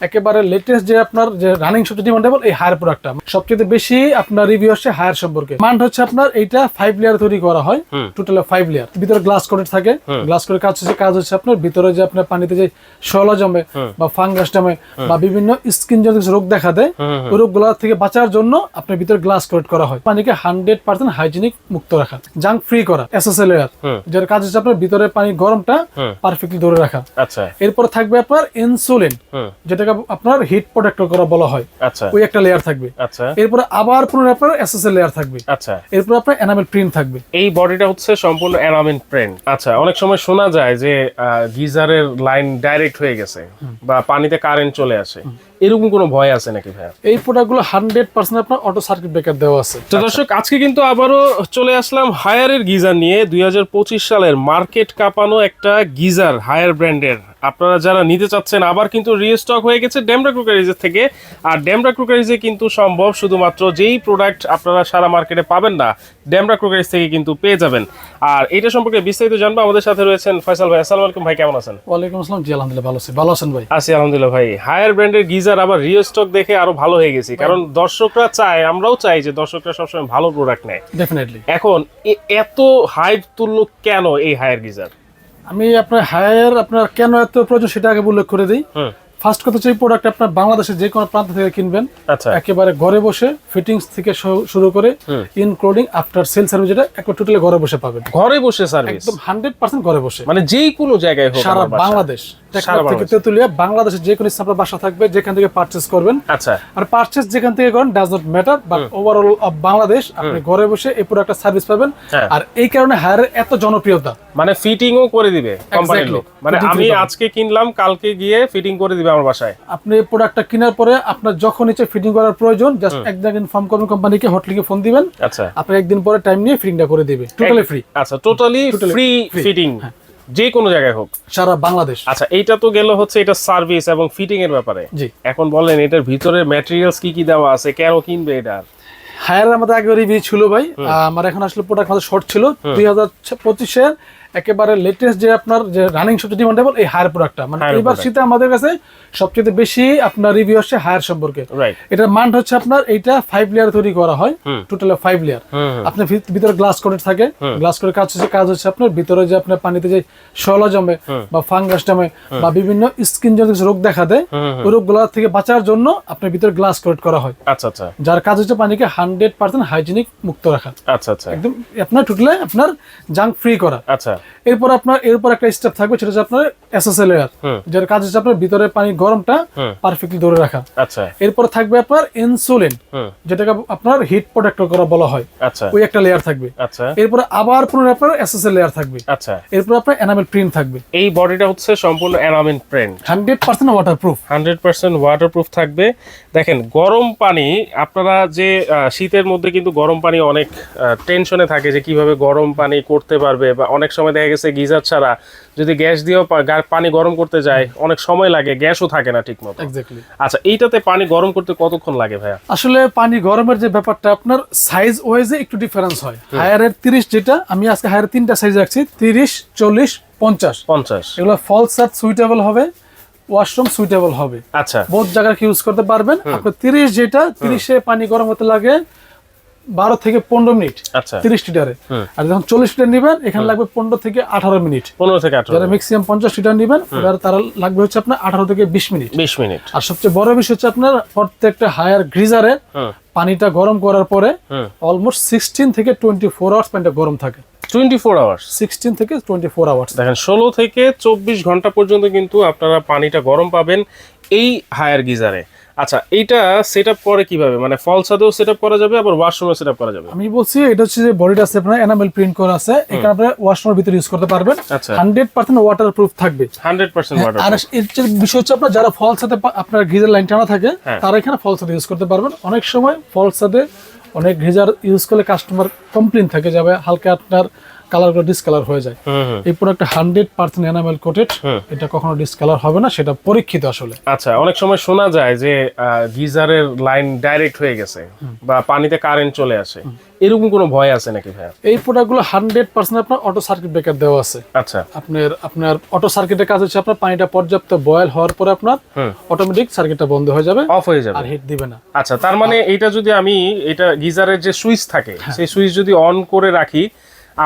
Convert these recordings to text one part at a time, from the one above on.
একেবারে লেটেস্ট যে আপনার যে রানিং সবচেয়ে ডিমান্ডেবল এই হায়ার প্রোডাক্টটা সবচেয়ে বেশি আপনার রিভিউ আসছে হায়ার সম্পর্কে। মান হচ্ছে আপনার এইটা 5 লেয়ার তৈরি করা হয়, টোটাল 5 লেয়ার, ভিতরে গ্লাস কোটেড থাকে। গ্লাস কোটের কাজ হচ্ছে আপনার ভিতরে যে আপনার পানিতে যে শলা জমে বা ফাঙ্গাস জমে বা বিভিন্ন স্কিন জনিত রোগ দেখা দেয়, ওই রোগগুলো থেকে বাঁচার জন্য আপনার ভিতরে গ্লাস কোটেড করা হয়। পানিকে 100% হাইজিনিক মুক্ত রাখা, জাঙ্ক ফ্রি করা, এসএসএল লেয়ার, যার কাজ হচ্ছে আপনার ভিতরে পানি গরমটা পারফেক্টলি ধরে রাখা। আচ্ছা, এরপর থাকবে আপনার ইনসুলিন, যেটাকে আপনার হিট প্রোটেক্টর করা বলা হয়। আচ্ছা, ওই একটা লেয়ার থাকবে। আচ্ছা, এরপর আবার পুনরায় আপনার এসএসএল লেয়ার থাকবে। আচ্ছা, এরপর আপনার এনামেল প্রিন্ট থাকবে। এই বডিটা হচ্ছে সম্পূর্ণ এনামেল প্রিন্ট। আচ্ছা, অনেক সময় শোনা যায় যে গিজারের লাইন ডাইরেক্ট হয়ে গেছে বা পানিতে কারেন্ট চলে আসে, এরকম কোনো ভয় আছে নাকি ভাইয়া? এই প্রোডাক্টগুলো 100% আপনার অটো সার্কিট ব্রেকার দেওয়া আছে। তো দর্শক, আজকে কিন্তু আবারও চলে আসলাম হায়ারের গিজার নিয়ে। 2025 সালের মার্কেট কাঁপানো একটা গিজার হায়ার ব্র্যান্ডের। আপনারা যারা নিতে চাচ্ছেন, আবার কিন্তু রিস্টক হয়ে গেছে ডেমরা ক্রুকারিজের থেকে। আর ডেমরা ক্রুকারিজে কিন্তু সম্ভব শুধুমাত্র যেই প্রোডাক্ট আপনারা সারা মার্কেটে পাবেন না, ডেমরা ক্রুকারিজ থেকে কিন্তু পেয়ে যাবেন। আর এটা সম্পর্কে বিস্তারিত জানবো, আমাদের সাথে রয়েছেন ফয়সাল ভাই। আসসালামু আলাইকুম ভাই, কেমন আছেন? ওয়ালাইকুম আসসালাম। জি আলহামদুলিল্লাহ ভালো আছি। ভালো আছেন ভাই? আছি আলহামদুলিল্লাহ ভাই। হায়ার ব্র্যান্ডের গিজার আবার রিস্টক দেখে আরো ভালো হয়ে গেছি, কারণ দর্শকরা চায়, আমরাও চাই যে দর্শকরা সবসময় ভালো প্রোডাক্ট নেয়। ডেফিনেটলি। এখন এত হাইপ তুললো কেন এই হায়ার গিজার? আমি আপনার হায়ার আপনার কেন এত প্রয়োজন সেটা আগে উল্লেখ করে দিই। ফার্স্ট কথা হচ্ছে এই প্রোডাক্ট আপনার বাংলাদেশের যে কোনো প্রান্ত থেকে কিনবেন, আচ্ছা, একেবারে ঘরে বসে ফিটিংস থেকে শুরু করে ইনক্লুডিং আফটার সেল সার্ভিস, যেটা একবার টোটালি ঘরে বসে পাবেন। ঘরে বসে সার্ভিস একদম 100% ঘরে বসে, মানে যেই কোনো জায়গায় হোক, সারা বাংলাদেশ থেকে তেতুলিয়া, বাংলাদেশের যে কোনো আপনার বাসা থাকবে, যেখান থেকে পারচেজ করবেন। আচ্ছা, আর পারচেজ যেখান থেকে করেন does not matter, but overall of Bangladesh আপনি ঘরে বসে এই প্রোডাক্টটা সার্ভিস পাবেন। আর এই কারণে হায়ারের এত জনপ্রিয়তা। মানে ফিটিংও করে দিবে কোম্পানির লোক, মানে আমি আজকে কিনলাম, কালকে গিয়ে ফিটিং করে দিবে আমার বাসায়। আপনি এই প্রোডাক্টটা কেনার পরে আপনার যখন ইচ্ছে ফিটিং করার প্রয়োজন, জাস্ট একদিন ইনফর্ম করবেন কোম্পানিকে, হটলিংকে ফোন দিবেন। আচ্ছা, আপনি একদিন পরে টাইম নিয়ে ফিটিংটা করে দিবে, টোটালি ফ্রি। আচ্ছা, টোটালি ফ্রি ফিটিং, যে কোনো জায়গায় হোক, সারা বাংলাদেশ। আচ্ছা, এইটা তো গেল হচ্ছে এটা সার্ভিস এবং ফিটিং এর ব্যাপারে। জি, এখন বলেন এটার ভিতরে ম্যাটেরিয়ালস কি কি দেওয়া আছে, কেন কিনবে এটা? হায়ার আমাদের আগে রিভিউ ছিল ভাই, আমার এখন আসলে প্রোডাক্ট আমাদের শর্ট ছিল 2025-এর একেবারে লেটেস্ট যে আপনার যে রানিং সবচেয়ে ডিমান্ডেবল এই হায়ার প্রোডাক্টটা। মানে এইবার শীতে আমাদের কাছে সবচেয়ে বেশি আপনার রিভিউ আসছে হায়ার সম্পর্কে। এটার মান হচ্ছে আপনার এইটা 5 লেয়ার তৈরি করা হয়, টোটাল 5 লেয়ার। আপনার ভিতরে গ্লাস কোটেড থাকে। গ্লাস কোটের কাজ হচ্ছে আপনার ভিতরে যে আপনার পানিতে যে শলা জমে বা ফাঙ্গাস জমে বা বিভিন্ন স্কিন জনিত রোগ দেখা দেয়, ওই রোগগুলো থেকে বাঁচার জন্য আপনার ভিতরে গ্লাস কোটেড করা হয়। আচ্ছা আচ্ছা, যার কাজ হচ্ছে পানিকে 100% হাইজিনিক মুক্ত রাখা। আচ্ছা আচ্ছা, একদম আপনার টোটালি আপনার জাঙ্ক ফ্রি করা। আচ্ছা, এরপর আপনার এরপর একটা স্টেপ থাকবে, সেটা হচ্ছে আপনার এসএসএল লেয়ার, যার কাজ হচ্ছে আপনার ভিতরে পানি গরমটা পারফেক্টলি ধরে রাখা। আচ্ছা, এরপর থাকবে আপনার ইনসুলিন, যেটাকে আপনার হিট প্রোটেক্টর করা বলা হয়। আচ্ছা, ওই একটা লেয়ার থাকবে। আচ্ছা, এরপর আবার পুনরায় আপনার এসএসএল লেয়ার থাকবে। আচ্ছা, এরপর আপনার এনামেল প্রিন্ট থাকবে। এই বডিটা হচ্ছে সম্পূর্ণ এনামেল প্রিন্ট, 100% ওয়াটারপ্রুফ। 100% ওয়াটারপ্রুফ থাকবে। দেখেন, গরম পানি, আপনারা যে শীতের মধ্যে কিন্তু গরম পানি অনেক টেনশনে থাকে যে কিভাবে গরম পানি করতে পারবে, বা অনেক সময় দেখা গেছে গিজার ছাড়া যদি গ্যাস দিয়েও পানি গরম করতে যায় অনেক সময় লাগে, গ্যাসও থাকে না ঠিক মতো। এক্স্যাক্টলি। আচ্ছা, এইটাতে পানি গরম করতে কতক্ষণ লাগে ভাইয়া? আসলে পানি গরমের যে ব্যাপারটা আপনার সাইজ ওয়াইজে একটু ডিফারেন্স হয়। হায়ারের 30, যেটা আমি আজকে হায়ারের 3টা সাইজ রাখছি, 30, 40, 50। এগুলো ফল সার্ভ সুইটেবল হবে, ওয়াশরুম সুইটেবল হবে। আচ্ছা, বহুত জায়গায় ইউজ করতে পারবেন। আপনি 30, যেটা 30-এ পানি গরম হতে লাগে 12 থেকে 15 মিনিট। আচ্ছা, 30 লিটারে। আর যখন 40 লিটার নেবেন, এখানে লাগবে 15 থেকে 18 মিনিট। 15 থেকে 18। যারা ম্যাক্সিমাম 50 লিটার নেবেন, তারা লাগবে হচ্ছে আপনার 18 থেকে 20 মিনিট। 20 মিনিট। আর সবচেয়ে বড় বিষয় হচ্ছে আপনার প্রত্যেকটা হায়ার গ্রিজারে পানিটা গরম করার পরে অলমোস্ট 16 থেকে 24 আওয়ার্স পানিটা গরম থাকে। 24 আওয়ার্স, 16 থেকে 24 আওয়ার্স। দেখেন 16 থেকে 24 ঘন্টা পর্যন্ত কিন্তু আপনারা পানিটা গরম পাবেন এই হায়ার গিজারে। আচ্ছা, এইটা সেটআপ করে কিভাবে? মানে ফল ছাদেও সেটআপ করা যাবে, আবার ওয়াশরুমে সেটআপ করা যাবে? আমি বলছি এটা হচ্ছে যে বডিটা আছে আপনার এনামেল প্রিন্ট করা আছে, এখানে আপনি ওয়াশরুমের ভিতরে ইউজ করতে পারবেন। 100% ওয়াটারপ্রুফ থাকবে। 100% ওয়াটার। আর এর যে বিষয় হচ্ছে আপনার যারা ফল ছাদে আপনার গিজার লাইন টানা থাকে, তারা এখানে ফল ছাদে ইউজ করতে পারবেন। অনেক সময় ফল ছাদে অনেক গিজার ইউজ করলে কাস্টমার কমপ্লেইন থাকে যাবে হালকা আপনার গুলো ডিসকালার হয়ে যায়। এই প্রোডাক্টটা 100% এনামেল কোটেড, এটা কখনো ডিসকালার হবে না, সেটা পরীক্ষিত আসলে। আচ্ছা, অনেক সময় শোনা যায় যে গিজারের লাইন ডাইরেক্ট হয়ে গেছে বা পানিতে কারেন্ট চলে আসে, এরকম কোনো ভয় আছে নাকি ভাইয়া? এই প্রোডাক্টগুলো 100% আপনার অটো সার্কিট ব্রেকার দেওয়া আছে। আচ্ছা, আপনার অটো সার্কিটের কাজ হচ্ছে আপনার পানিটা পর্যাপ্ত বয়েল হওয়ার পরে আপনার অটোমেটিক সার্কিটটা বন্ধ হয়ে যাবে, অফ হয়ে যাবে, আর হিট দিবে না। আচ্ছা, তার মানে এটা যদি আমি এটা গিজারের যে সুইচ থাকে সেই সুইচ যদি অন করে রাখি,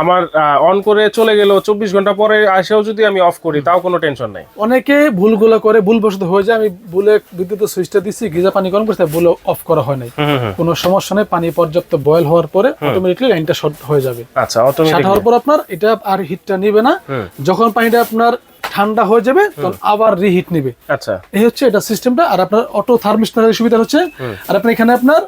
আমার অন করে চলে গেল 24 ঘন্টা পরে আসেও যদি আমি অফ করি তাও কোনো টেনশন নাই? অনেকে ভুলগুলো করে, ভুলবশত হয়ে যায়, আমি ভুলে বিদ্যুতের সুইচটা দিচ্ছি, গিজার পানি গরম করতে ভুলে অফ করা হয় নাই। কোনো সমস্যা নেই, পানি পর্যাপ্ত বয়েল হওয়ার পরে অটোমেটিকলি লাইনটা শর্ট হয়ে যাবে। আচ্ছা, অটোমেটিক হওয়ার পর আপনার এটা আর হিটটা নিবে না, যখন পানিটা আপনার ঠান্ডা হয়ে যাবে তখন আবার রিহিট নিবে। আচ্ছা, এই হচ্ছে এটা সিস্টেমটা। আর আপনার অটো থার্মিস্টরের সুবিধা হচ্ছে, আর আপনার এখানে আপনার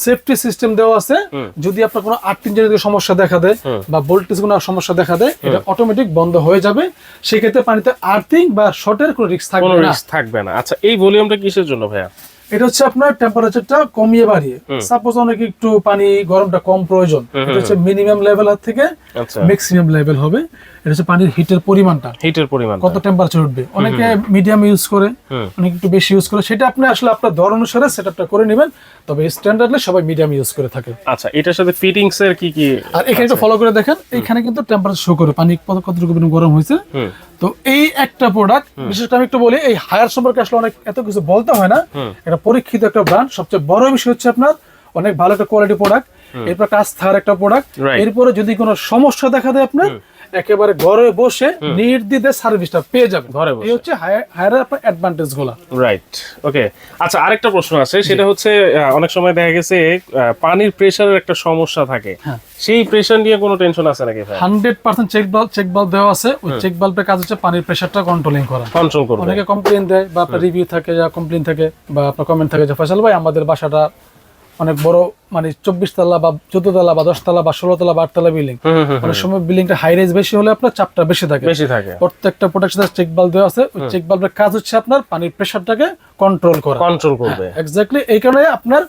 সেফটি সিস্টেম দেওয়া আছে, যদি আপনার কোনো আর্থিং জনিত সমস্যা দেখা দেয় বা ভোল্টেজ কোনো সমস্যা দেখা দেয়, এটা অটোমেটিক বন্ধ হয়ে যাবে। সেক্ষেত্রে পানিতে আর্থিং বা শর্টের কোনো রিস্ক থাকবে না। আচ্ছা, এই ভলিউমটা কিসের জন্য ভাইয়া? এটা হচ্ছে আপনার টেম্পারেচারটা কমিয়ে বাড়িয়ে, সাপোজ অনেক একটু পানি গরমটা কম প্রয়োজন, এটা হচ্ছে মিনিমাম লেভেল থেকে ম্যাক্সিমাম লেভেল হবে। এটা হচ্ছে পানির হিটের পরিমাণটা, কত টেম্পারেচার উঠবে। অনেকে মিডিয়াম ইউজ করে, অনেকে একটু বেশি ইউজ করে, সেটা আপনি আসলে আপনার দর অনুসারে সেটআপটা করে নেবেন। তবে স্ট্যান্ডার্ডলি সবাই মিডিয়াম ইউজ করে থাকে। আচ্ছা, এটার সাথে ফিটিংস এর কি কি? আর এখানে একটু ফলো করে দেখেন, এখানে কিন্তু টেম্পারেচার শো করে পানি কতটুকু গরম হয়েছে। তো এই একটা প্রোডাক্ট, বিশেষ করে আমি একটু বলি, এই হায়ার সম্পর্কে আসলে অনেক এত কিছু বলতে হয় না, এটা পরীক্ষিত একটা ব্র্যান্ড। সবচেয়ে বড় বিষয় হচ্ছে আপনার অনেক ভালো একটা কোয়ালিটি প্রোডাক্ট, এরপর কাজ থাকার একটা প্রোডাক্ট। এরপরে যদি কোনো সমস্যা দেখা দেয় আপনার একেবারে ঘরে বসে নির্দ্বিধায় সার্ভিসটা পেয়ে যাবেন ঘরে বসে। এই হচ্ছে হায়ারের আপনার অ্যাডভান্টেজ গুলো। রাইট, ওকে। আচ্ছা, আরেকটা প্রশ্ন আছে, সেটা হচ্ছে অনেক সময় দেখা গেছে পানির প্রেসারের একটা সমস্যা থাকে, সেই প্রেসার নিয়ে কোনো টেনশন আছে নাকি ভাই? 100% চেক বাল্ব দেওয়া আছে। ওই চেক বাল্বের কাজ হচ্ছে পানির প্রেসারটা কন্ট্রোল করা। অনেকে কমপ্লেইন দেয় বা আপনার রিভিউ থাকে, যা কমপ্লেইন থাকে বা আপনার কমেন্ট থাকে যে ফয়সাল ভাই আমাদের বাসাটা অনেক বড়, মানে 24 তলা বা 14 তলা বা 10 তলা বা 16 তলা বা 8 তলা বিল্ডিং, অনেক সময় বিল্ডিংটা হাই রাইজ বেশি হলে আপনার চাপটা বেশি থাকে। প্রত্যেকটা প্রোডাক্টের সাথে চেক বাল্ব দেওয়া আছে। ওই চেক বাল্বের কাজ হচ্ছে আপনার পানির প্রেসারটাকে কন্ট্রোল করবে। এক্স্যাক্টলি, এই কারণে আপনার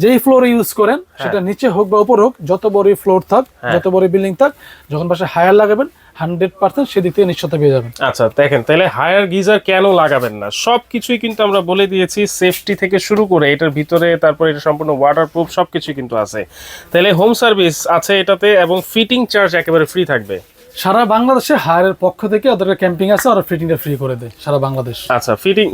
যেই ফ্লোরে ইউজ করেন, সেটা নিচে হোক বা উপর হোক, যত বড় ফ্লোর থাক, যত বড় বিল্ডিং থাক, যখন পাশে হায়ার লাগাবেন 100% সেদিক থেকে নিশ্চয়তা পেয়ে যাবেন। আচ্ছা, দেখেন তাহলে হায়ার গিজার কেন লাগাবেন না, সবকিছুই কিন্তু আমরা বলে দিয়েছি, সেফটি থেকে শুরু করে এটার ভিতরে, তারপর এটা সম্পূর্ণ ওয়াটারপ্রুফ সবকিছুই কিন্তু আছে। তাহলে হোম সার্ভিস আছে এটাতে, এবং ফিটিং চার্জ একেবারে ফ্রি থাকবে সারা বাংলাদেশে। হায়ারের পক্ষ থেকে ওদের ক্যাম্পিং আছে, আর ফিটিংটা ফ্রি করে দেয় সারা বাংলাদেশ। আচ্ছা,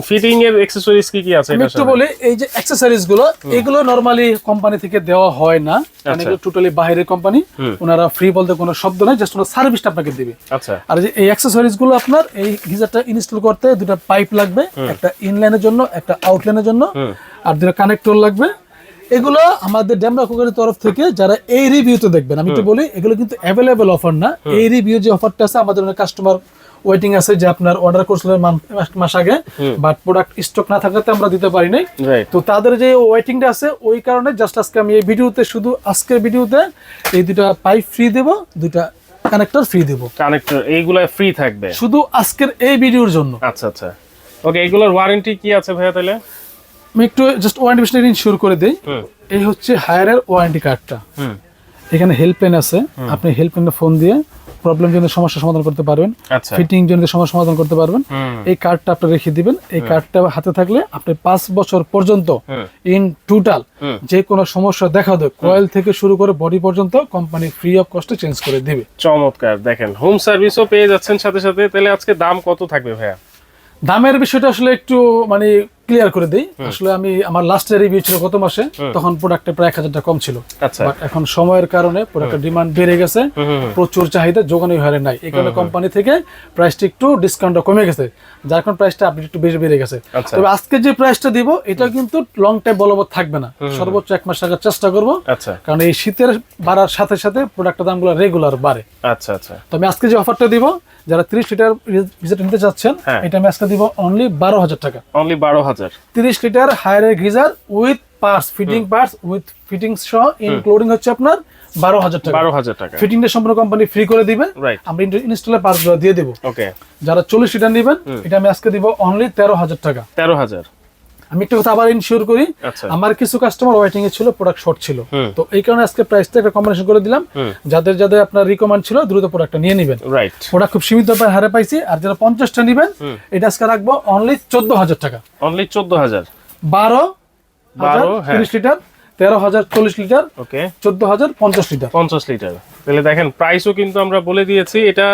ফিটিং এর অ্যাকসেসরিজ কি কি আছে? আমি একটু বলি, এই যে অ্যাকসেসরিজ গুলো, এগুলো নরমালি কোম্পানি থেকে দেওয়া হয় না, মানে এগুলো টোটালি বাইরের কোম্পানি। ওনারা ফ্রি বলতে কোনো শব্দ নাই, জাস্ট ওনারা সার্ভিসটা আপনাকে দিবে। আচ্ছা, আর যে এই অ্যাকসেসরিজ গুলো আপনার এই গিজারটা ইনস্টল করতে দুটো পাইপ লাগবে, একটা ইনলাইনের জন্য, একটা আউটলাইনের জন্য, আর দুটো কানেক্টর লাগবে। এগুলো আমাদের ডেমরা কুকারের তরফ থেকে যারা এই রিভিউতে দেখবেন, আমি একটু বলি, এগুলো কিন্তু অ্যাভেলেবল অফার না। এই রিভিউ যে অফারটা আছে, আমাদের অনেক কাস্টমার ওয়েটিং আছে যে আপনার অর্ডার করছিলেন মাস আগে, বাট প্রোডাক্ট স্টক না থাকাতে আমরা দিতে পারি নাই। তো তাদের যে ওয়েটিংটা আছে, ওই কারণে জাস্ট আজকে আমি এই ভিডিওতে, শুধু আজকের ভিডিওতে এই দুটা পাইপ ফ্রি দেব, দুটা কানেক্টর ফ্রি দেব। কানেক্টর এইগুলা ফ্রি থাকবে শুধু আজকের এই ভিডিওর জন্য। আচ্ছা আচ্ছা, ওকে। এগুলোর ওয়ারেন্টি কি আছে ভাইয়া? তাহলে আমি একটু জাস্ট ওয়ারেন্টি বিষয়টা ইনশিওর করে দেই। এই হচ্ছে হায়ারের ওয়ারেন্টি কার্ডটা, এখানে হেল্পলাইন আছে, আপনি হেল্পলাইনে ফোন দিয়ে প্রবলেম জনিত সমস্যা সমাধান করতে পারবেন, ফিটিং জনিত সমস্যা সমাধান করতে পারবেন। এই কার্ডটা আপনি রেখে দিবেন। এই কার্ডটা হাতে থাকলে আপনি 5 বছর পর্যন্ত ইন টোটাল যে কোনো সমস্যা দেখা দেয়, কয়েল থেকে শুরু করে বডি পর্যন্ত, কোম্পানি ফ্রি অফ কস্টে চেঞ্জ করে দিবে। চমৎকার, দেখেন হোম সার্ভিসও পেয়ে যাচ্ছেন সাথে সাথে। তাহলে আজকে দাম কত থাকবে ভাইয়া? দামের বিষয়টা আসলে একটু মানে ক্লিয়ার করে দেই। আসলে আমি আমার লাস্টের রিভিউ ছিল গত মাসে, তখন প্রোডাক্টের প্রায় 1000 টাকা কম ছিল। বাট এখন সময়ের কারণে প্রোডাক্টের ডিমান্ড বেড়ে গেছে, প্রচুর চাহিদা, যোগানোই হারে নাই। এই কারণে কোম্পানি থেকে প্রাইসটা একটু ডিসকাউন্টটা কমে গেছে, যার কারণে প্রাইসটা আপনি একটু বেশি বেড়ে গেছে। তবে আজকে যে প্রাইসটা দিব, এটা কিন্তু লং টাইম বলবৎ থাকবে না, সর্বোচ্চ 1 মাস রাখার চেষ্টা করবো, কারণ এই শীতের বাড়ার সাথে সাথে প্রোডাক্টের দামগুলো রেগুলার বাড়ে। আচ্ছা আচ্ছা, তো আমি আজকে যে অফারটা দিব, যারা 30 লিটার গিজার নিতে চাচ্ছেন, এটা আমি আজকে দিব অনলি 12,000 টাকা। অনলি 12,000, 30 লিটার হায়ারের geyser with parts, fitting parts with fittings সহ ইনক্লুডিং হচ্ছে আপনার 12,000 টাকা। 12,000 টাকা ফিটিংটা সম্পূর্ণ কোম্পানি ফ্রি করে দিবে, আমরা ইনস্টলের পার্টসগুলো দিয়ে দেব। ওকে। যারা 40 লিটার নেবেন, এটা আমি আজকে দিব অনলি 13,000 টাকা। 13,000। আমি একটা কথা আবার ইনশিওর করি, আচ্ছা আমার কিছু কাস্টমার ওয়েটিং এ ছিল, প্রোডাক্ট শর্ট ছিল, তো এই কারণে আজকে প্রাইসটা একটা কম্বিনেশন করে দিলাম। যাদের যাদের আপনার রিকমেন্ড ছিল দ্রুত প্রোডাক্টটা নিয়ে নেবেন। রাইট, প্রোডাক্ট খুব সীমিত হারে পাইছি। আর যারা 50টা নেবেন এটা আজকে রাখবো অনলি 14,000 টাকা। অনলি 14,000, 12,000 30 লিটার, 13,000 40 লিটার, ওকে 14,000 50 লিটার। 50 লিটার। তাহলে দেখেন প্রাইসও কিন্তু আমরা বলে দিয়েছি। এটা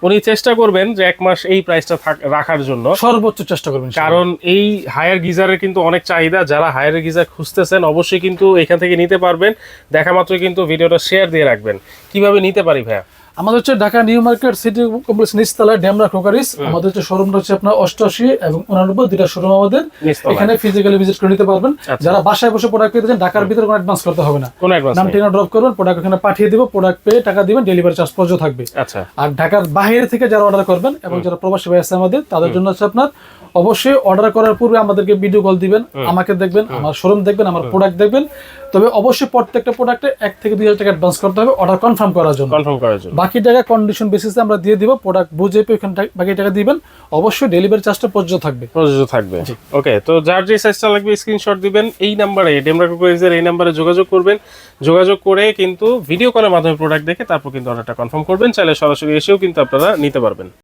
উনি চেষ্টা করবেন যে 1 মাস এই প্রাইসটা রাখার জন্য, সর্বোচ্চ চেষ্টা করবেন, কারণ এই হায়ার গিজারের কিন্তু অনেক চাহিদা। যারা হায়ার গিজার খুঁজতেছেন অবশ্যই কিন্তু এখান থেকে নিতে পারবেন। দেখা মাত্রই কিন্তু ভিডিওটা শেয়ার দিয়ে রাখবেন। কিভাবে নিতে পারি ভাইয়া? আমাদের হচ্ছে Dhaka new market city complex নিচতলায় ডেমরা ক্রোকারিস। আমাদের হচ্ছে শোরুমটা হচ্ছে আপনার 88 এবং 89 দুইটা শোরুম আমাদের। এখানে ফিজিক্যালি ভিজিট করে নিতে পারবেন। যারা বাসায় বসে প্রোডাক্ট পেতে চান ঢাকার ভিতরে কোনো অ্যাডভান্স করতে হবে না, কোনো অ্যাডভান্স নাম ঠিকানা ড্রপ করবেন, প্রোডাক্ট এখানে পাঠিয়ে দিব, প্রোডাক্ট পেয়ে টাকা দিবেন, ডেলিভারি চার্জ প্রযোজ্য থাকবে। আচ্ছা, আর ঢাকার বাইরে থেকে যারা অর্ডার করবেন এবং যারা প্রবাসী ভাই আছে আমাদের, তাদের জন্য হচ্ছে আপনার অবশ্যই অর্ডার করার পূর্বে আমাদেরকে ভিডিও কল দিবেন, আমাকে দেখবেন, আমার শোরুম দেখবেন, আমার প্রোডাক্ট দেখবেন। তবে অবশ্যই প্রত্যেকটা প্রোডাক্টে 1 থেকে 2,000 টাকা অ্যাডভান্স করতে হবে অর্ডার কনফার্ম করার জন্য। বাকি টাকা কন্ডিশন বেসিসে আমরা দিয়ে দিব, প্রোডাক্ট বুঝে পেয়ে ওখানে বাকি টাকা দিবেন। অবশ্যই ডেলিভারি চার্জটা প্রযোজ্য থাকবে। ওকে, তো যার যে সাইজটা লাগবে স্ক্রিনশট দিবেন, এই নাম্বারে ডেমরা ক্রোকারিজের এই নাম্বারে যোগাযোগ করবেন। যোগাযোগ করে কিন্তু ভিডিও কলের মাধ্যমে প্রোডাক্ট দেখে তারপর কিন্তু অর্ডারটা কনফার্ম করবেন। চাইলে সরাসরি এসেও কিন্তু আপনারা নিতে পারবেন।